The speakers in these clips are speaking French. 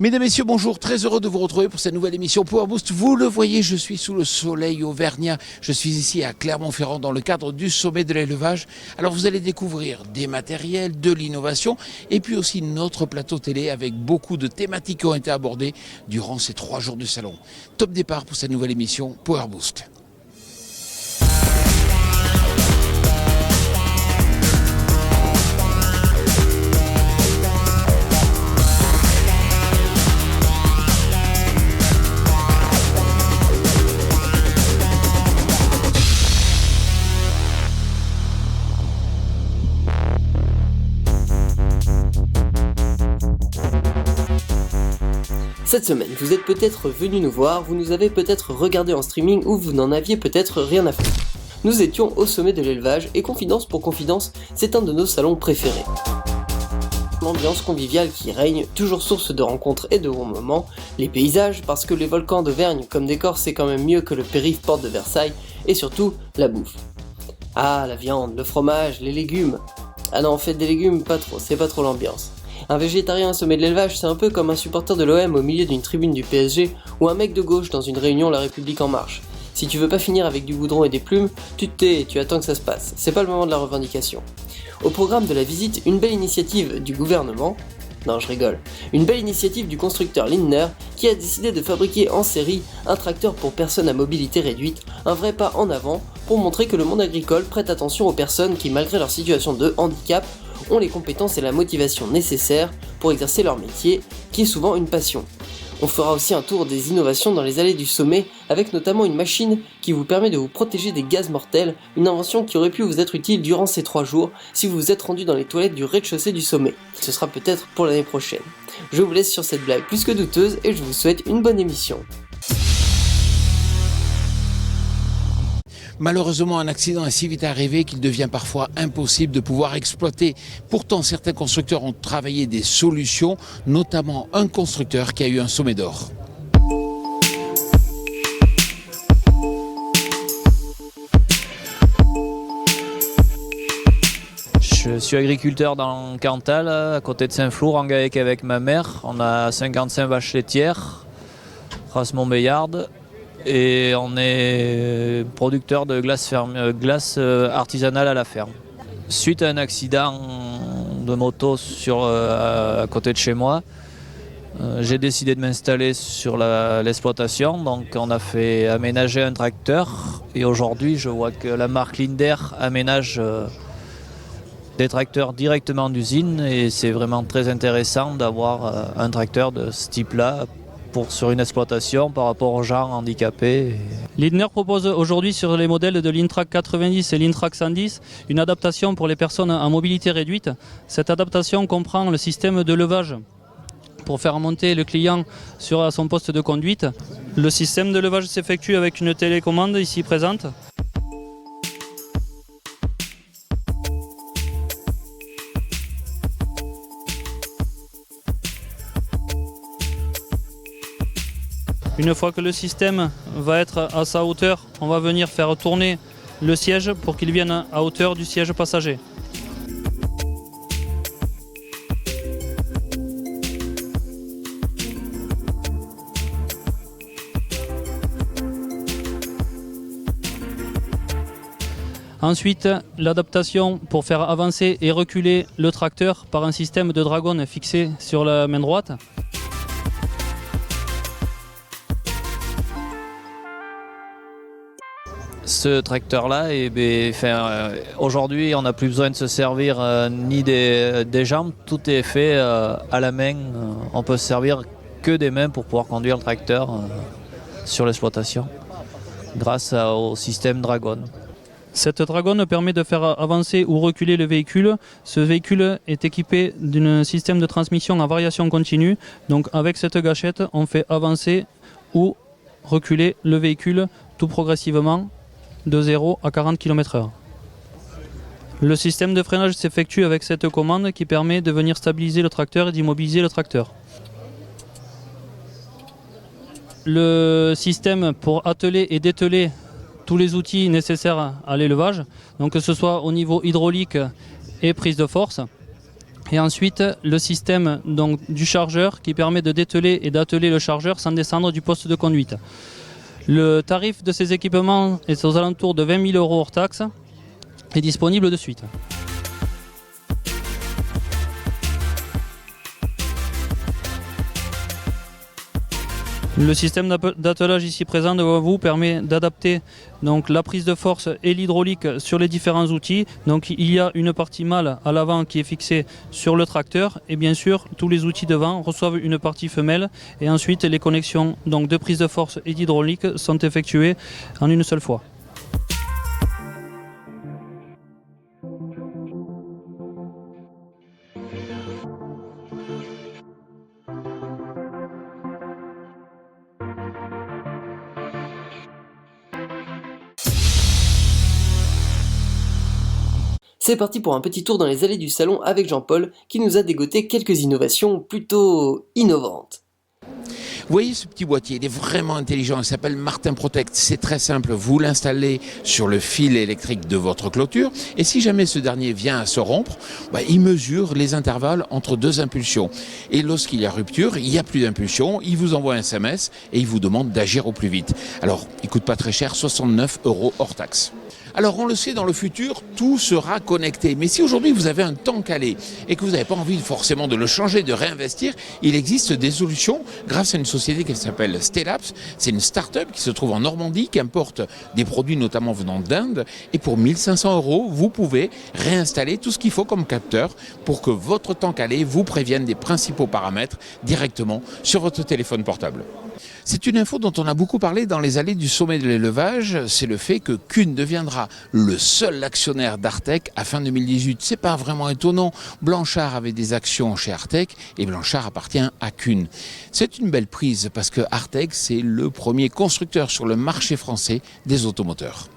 Mesdames, Messieurs, bonjour, très heureux de vous retrouver pour cette nouvelle émission Power Boost. Vous le voyez, je suis sous le soleil auvergnat. Je suis ici à Clermont-Ferrand dans le cadre du sommet de l'élevage. Alors vous allez découvrir des matériels, de l'innovation et puis aussi notre plateau télé avec beaucoup de thématiques qui ont été abordées durant ces 3 jours du salon. Top départ pour cette nouvelle émission Power Boost. Cette semaine, vous êtes peut-être venu nous voir, vous nous avez peut-être regardé en streaming ou vous n'en aviez peut-être rien à foutre. Nous étions au sommet de l'élevage et confidence pour confidence, c'est un de nos salons préférés. L'ambiance conviviale qui règne, toujours source de rencontres et de bons moments, les paysages, parce que les volcans d'Auvergne comme décor c'est quand même mieux que le périph' porte de Versailles, et surtout la bouffe. Ah, la viande, le fromage, les légumes. Ah non, en fait des légumes, pas trop, c'est pas trop l'ambiance. Un végétarien au sommet de l'élevage, c'est un peu comme un supporter de l'OM au milieu d'une tribune du PSG ou un mec de gauche dans une réunion La République En Marche. Si tu veux pas finir avec du goudron et des plumes, tu te tais et tu attends que ça se passe. C'est pas le moment de la revendication. Au programme de la visite, une belle initiative du gouvernement. Non, je rigole. Une belle initiative du constructeur Lindner qui a décidé de fabriquer en série un tracteur pour personnes à mobilité réduite, un vrai pas en avant pour montrer que le monde agricole prête attention aux personnes qui, malgré leur situation de handicap, ont les compétences et la motivation nécessaires pour exercer leur métier, qui est souvent une passion. On fera aussi un tour des innovations dans les allées du sommet, avec notamment une machine qui vous permet de vous protéger des gaz mortels, une invention qui aurait pu vous être utile durant ces 3 jours si vous vous êtes rendu dans les toilettes du rez-de-chaussée du sommet. Ce sera peut-être pour l'année prochaine. Je vous laisse sur cette blague plus que douteuse et je vous souhaite une bonne émission. Malheureusement, un accident est si vite arrivé qu'il devient parfois impossible de pouvoir exploiter. Pourtant, certains constructeurs ont travaillé des solutions, notamment un constructeur qui a eu un sommet d'or. Je suis agriculteur dans le Cantal, à côté de Saint-Flour, en GAEC avec ma mère. On a 55 vaches laitières, race Montbéliarde. Et on est producteur de glace artisanale à la ferme. Suite à un accident de moto à côté de chez moi, j'ai décidé de m'installer sur l'exploitation. Donc on a fait aménager un tracteur et aujourd'hui je vois que la marque Lindner aménage des tracteurs directement d'usine et c'est vraiment très intéressant d'avoir un tracteur de ce type-là sur une exploitation par rapport aux gens handicapés. Lindner propose aujourd'hui sur les modèles de l'Intrac 90 et l'Intrac 110 une adaptation pour les personnes à mobilité réduite. Cette adaptation comprend le système de levage pour faire monter le client à son poste de conduite. Le système de levage s'effectue avec une télécommande ici présente. Une fois que le système va être à sa hauteur, on va venir faire tourner le siège pour qu'il vienne à hauteur du siège passager. Ensuite, l'adaptation pour faire avancer et reculer le tracteur par un système de dragon fixé sur la main droite. Ce tracteur-là, aujourd'hui, on n'a plus besoin de se servir ni des jambes. Tout est fait à la main. On peut se servir que des mains pour pouvoir conduire le tracteur sur l'exploitation grâce au système Dragon. Cette Dragon permet de faire avancer ou reculer le véhicule. Ce véhicule est équipé d'un système de transmission à variation continue. Donc avec cette gâchette, on fait avancer ou reculer le véhicule tout progressivement de 0 à 40 km/h. Le système de freinage s'effectue avec cette commande qui permet de venir stabiliser le tracteur et d'immobiliser le tracteur. Le système pour atteler et dételer tous les outils nécessaires à l'élevage, donc que ce soit au niveau hydraulique et prise de force. Et ensuite, le système donc, du chargeur qui permet de dételer et d'atteler le chargeur sans descendre du poste de conduite. Le tarif de ces équipements est aux alentours de 20 000 € hors taxe et disponible de suite. Le système d'attelage ici présent devant vous permet d'adapter donc, la prise de force et l'hydraulique sur les différents outils. Donc, il y a une partie mâle à l'avant qui est fixée sur le tracteur et bien sûr tous les outils devant reçoivent une partie femelle et ensuite les connexions donc, de prise de force et d'hydraulique sont effectuées en une seule fois. C'est parti pour un petit tour dans les allées du salon avec Jean-Paul qui nous a dégoté quelques innovations plutôt innovantes. Vous voyez ce petit boîtier, il est vraiment intelligent, il s'appelle Martin Protect, c'est très simple, vous l'installez sur le fil électrique de votre clôture et si jamais ce dernier vient à se rompre, il mesure les intervalles entre deux impulsions. Et lorsqu'il y a rupture, il n'y a plus d'impulsion, il vous envoie un SMS et il vous demande d'agir au plus vite. Alors, il ne coûte pas très cher, 69 € hors taxe. Alors on le sait, dans le futur, tout sera connecté. Mais si aujourd'hui vous avez un temps calé et que vous n'avez pas envie forcément de le changer, de réinvestir, il existe des solutions grâce à une société qui s'appelle Stellapse. C'est une start-up qui se trouve en Normandie, qui importe des produits notamment venant d'Inde. Et pour 1 500 €, vous pouvez réinstaller tout ce qu'il faut comme capteur pour que votre temps calé vous prévienne des principaux paramètres directement sur votre téléphone portable. C'est une info dont on a beaucoup parlé dans les allées du sommet de l'élevage, c'est le fait que Kuhn deviendra le seul actionnaire d'Artec à fin 2018. C'est pas vraiment étonnant, Blanchard avait des actions chez Artec et Blanchard appartient à Kuhn. C'est une belle prise parce que Artec c'est le premier constructeur sur le marché français des automoteurs.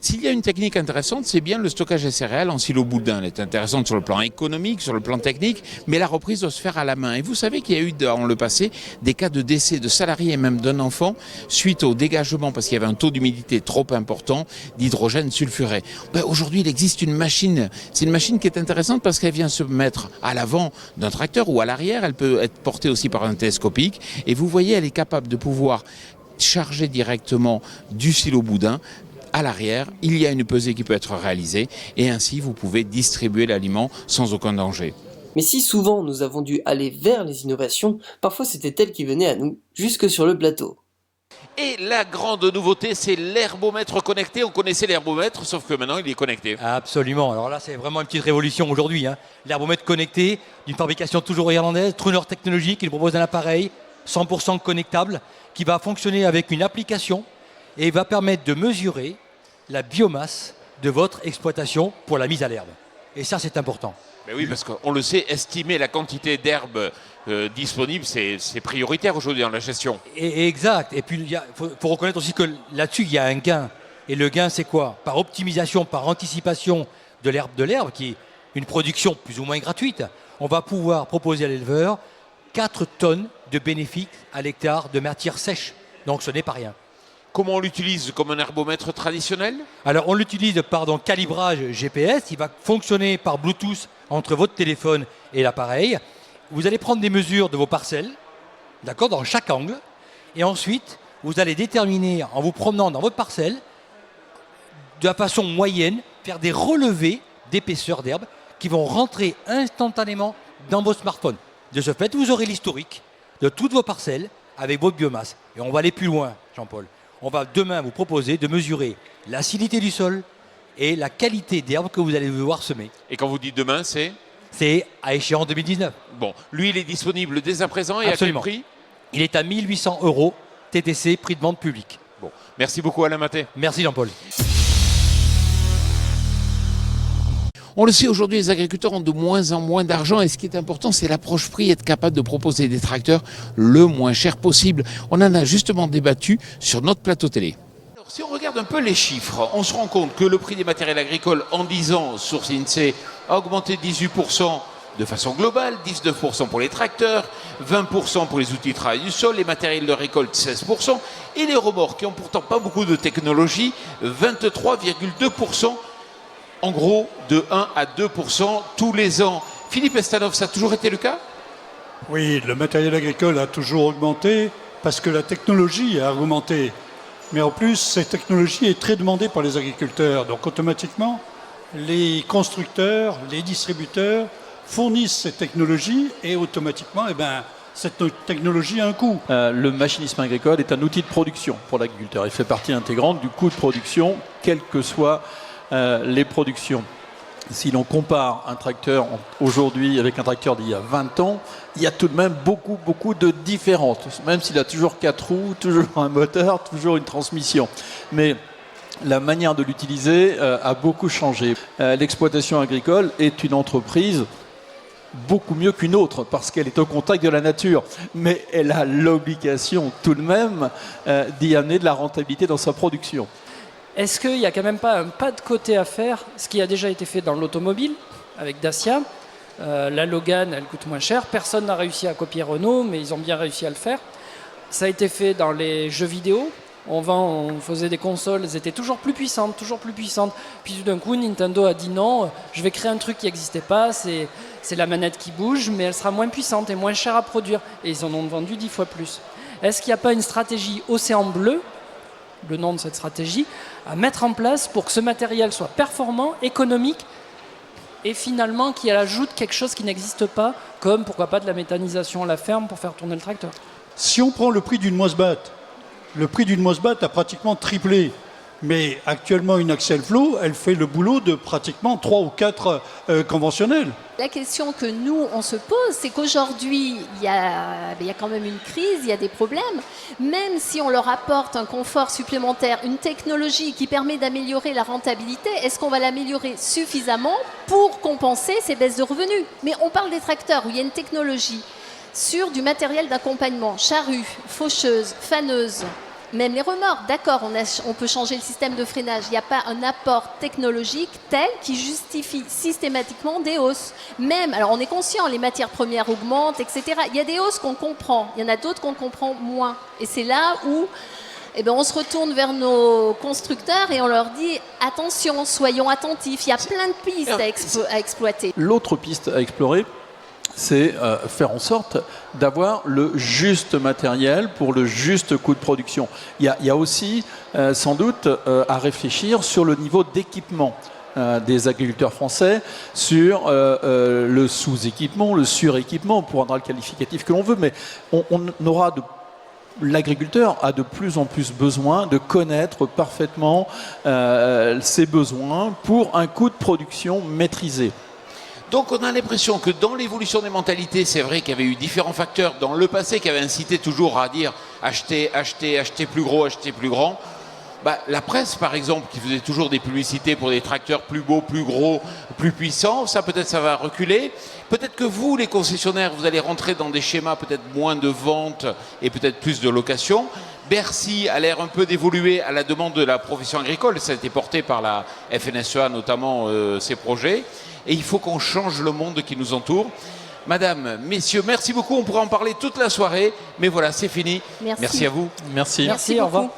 S'il y a une technique intéressante, c'est bien le stockage des céréales en silo boudin. Elle est intéressante sur le plan économique, sur le plan technique, mais la reprise doit se faire à la main. Et vous savez qu'il y a eu dans le passé des cas de décès de salariés et même d'un enfant suite au dégagement parce qu'il y avait un taux d'humidité trop important d'hydrogène sulfuré. Aujourd'hui, il existe une machine. C'est une machine qui est intéressante parce qu'elle vient se mettre à l'avant d'un tracteur ou à l'arrière. Elle peut être portée aussi par un télescopique. Et vous voyez, elle est capable de pouvoir charger directement du silo boudin. À l'arrière, il y a une pesée qui peut être réalisée et ainsi vous pouvez distribuer l'aliment sans aucun danger. Mais si souvent nous avons dû aller vers les innovations, parfois c'était elles qui venaient à nous, jusque sur le plateau. Et la grande nouveauté, c'est l'herbomètre connecté. On connaissait l'herbomètre, sauf que maintenant il est connecté. Absolument, alors là c'est vraiment une petite révolution aujourd'hui. L'herbomètre connecté, d'une fabrication toujours irlandaise, Truner Technologies, qui nous propose un appareil 100% connectable, qui va fonctionner avec une application et va permettre de mesurer la biomasse de votre exploitation pour la mise à l'herbe. Et ça, c'est important. Mais oui, parce qu'on le sait, estimer la quantité d'herbe disponible, c'est prioritaire aujourd'hui dans la gestion. Exact. Et puis, il faut reconnaître aussi que là-dessus, il y a un gain. Et le gain, c'est quoi? Par optimisation, par anticipation de l'herbe, qui est une production plus ou moins gratuite, on va pouvoir proposer à l'éleveur 4 tonnes de bénéfices à l'hectare de matière sèche. Donc, ce n'est pas rien. Comment on l'utilise? Comme un herbomètre traditionnel? Alors on l'utilise par calibrage GPS, il va fonctionner par Bluetooth entre votre téléphone et l'appareil. Vous allez prendre des mesures de vos parcelles, d'accord, dans chaque angle, et ensuite vous allez déterminer en vous promenant dans votre parcelle, de la façon moyenne, faire des relevés d'épaisseur d'herbe qui vont rentrer instantanément dans vos smartphones. De ce fait, vous aurez l'historique de toutes vos parcelles avec votre biomasse. Et on va aller plus loin, Jean-Paul. On va demain vous proposer de mesurer l'acidité du sol et la qualité d'herbe que vous allez devoir semer. Et quand vous dites demain, c'est? C'est à échéance 2019. Bon, lui, il est disponible dès à présent et Absolument. à quel prix? Il est à 1 800 € TTC, prix de vente public. Bon, merci beaucoup Alain Maté. Merci Jean-Paul. On le sait, aujourd'hui, les agriculteurs ont de moins en moins d'argent et ce qui est important, c'est l'approche prix, être capable de proposer des tracteurs le moins cher possible. On en a justement débattu sur notre plateau télé. Alors, si on regarde un peu les chiffres, on se rend compte que le prix des matériels agricoles en 10 ans sur l'INSEE a augmenté de 18% de façon globale, 19% pour les tracteurs, 20% pour les outils de travail du sol, les matériels de récolte 16% et les remorques qui n'ont pourtant pas beaucoup de technologie, 23,2%. En gros, de 1 à 2% tous les ans. Philippe Estanov, ça a toujours été le cas? Oui, le matériel agricole a toujours augmenté parce que la technologie a augmenté. Mais en plus, cette technologie est très demandée par les agriculteurs. Donc automatiquement, les constructeurs, les distributeurs fournissent cette technologie et automatiquement, cette technologie a un coût. Le machinisme agricole est un outil de production pour l'agriculteur. Il fait partie intégrante du coût de production, quelles que soient les productions. Si l'on compare un tracteur aujourd'hui avec un tracteur d'il y a 20 ans, il y a tout de même beaucoup de différences. Même s'il a toujours 4 roues, toujours un moteur, toujours une transmission. Mais la manière de l'utiliser a beaucoup changé. L'exploitation agricole est une entreprise beaucoup mieux qu'une autre parce qu'elle est au contact de la nature. Mais elle a l'obligation tout de même d'y amener de la rentabilité dans sa production. Est-ce qu'il n'y a quand même pas un pas de côté à faire, ce qui a déjà été fait dans l'automobile avec Dacia? La Logan, elle coûte moins cher. Personne n'a réussi à copier Renault, mais ils ont bien réussi à le faire. Ça a été fait dans les jeux vidéo. On faisait des consoles, elles étaient toujours plus puissantes. Puis tout d'un coup, Nintendo a dit non, je vais créer un truc qui n'existait pas, c'est la manette qui bouge, mais elle sera moins puissante et moins chère à produire. Et ils en ont vendu 10 fois plus. Est-ce qu'il n'y a pas une stratégie Océan Bleu, le nom de cette stratégie, à mettre en place pour que ce matériel soit performant, économique et finalement qu'il ajoute quelque chose qui n'existe pas, comme pourquoi pas de la méthanisation à la ferme pour faire tourner le tracteur? Si on prend le prix d'une Mosbat, le prix d'une Mosbat a pratiquement triplé. Mais actuellement, une Axel Flow, elle fait le boulot de pratiquement 3 ou 4 conventionnels. La question que nous, on se pose, c'est qu'aujourd'hui, il y a quand même une crise, il y a des problèmes. Même si on leur apporte un confort supplémentaire, une technologie qui permet d'améliorer la rentabilité, est-ce qu'on va l'améliorer suffisamment pour compenser ces baisses de revenus? Mais on parle des tracteurs où il y a une technologie sur du matériel d'accompagnement, charrue, faucheuse, faneuse, même les remorques, d'accord, on peut changer le système de freinage. Il n'y a pas un apport technologique tel qui justifie systématiquement des hausses. Même, alors on est conscient, les matières premières augmentent, etc. Il y a des hausses qu'on comprend, il y en a d'autres qu'on comprend moins. Et c'est là où on se retourne vers nos constructeurs et on leur dit attention, soyons attentifs, il y a plein de pistes à exploiter. L'autre piste à explorer, c'est faire en sorte d'avoir le juste matériel pour le juste coût de production. Il y a aussi sans doute à réfléchir sur le niveau d'équipement des agriculteurs français, sur le sous-équipement, le suréquipement, on prendra le qualificatif que l'on veut, mais l'agriculteur a de plus en plus besoin de connaître parfaitement ses besoins pour un coût de production maîtrisé. Donc on a l'impression que dans l'évolution des mentalités, c'est vrai qu'il y avait eu différents facteurs dans le passé qui avaient incité toujours à dire acheter plus gros, acheter plus grand. La presse par exemple qui faisait toujours des publicités pour des tracteurs plus beaux, plus gros, plus puissants, ça peut-être ça va reculer. Peut-être que vous les concessionnaires, vous allez rentrer dans des schémas peut-être moins de vente et peut-être plus de location. Bercy a l'air un peu d'évoluer à la demande de la profession agricole, ça a été porté par la FNSEA notamment ces projets. Et il faut qu'on change le monde qui nous entoure. Madame, messieurs, merci beaucoup. On pourra en parler toute la soirée. Mais voilà, c'est fini. Merci à vous. Merci, au revoir.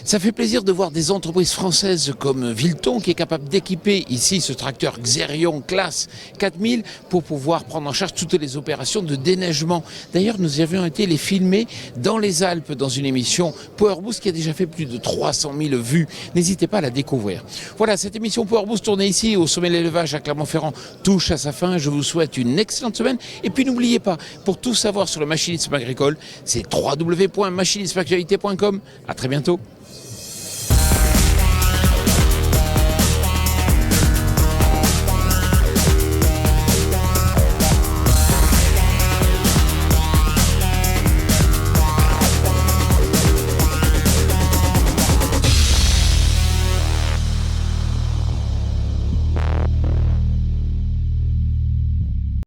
Ça fait plaisir de voir des entreprises françaises comme Vilton qui est capable d'équiper ici ce tracteur Xerion classe 4000 pour pouvoir prendre en charge toutes les opérations de déneigement. D'ailleurs, nous avions été les filmer dans les Alpes dans une émission Power Boost qui a déjà fait plus de 300 000 vues. N'hésitez pas à la découvrir. Voilà, cette émission Power Boost tournée ici au sommet de l'élevage à Clermont-Ferrand touche à sa fin. Je vous souhaite une excellente semaine. Et puis n'oubliez pas, pour tout savoir sur le machinisme agricole, c'est www.machinismeactualité.com. À très bientôt.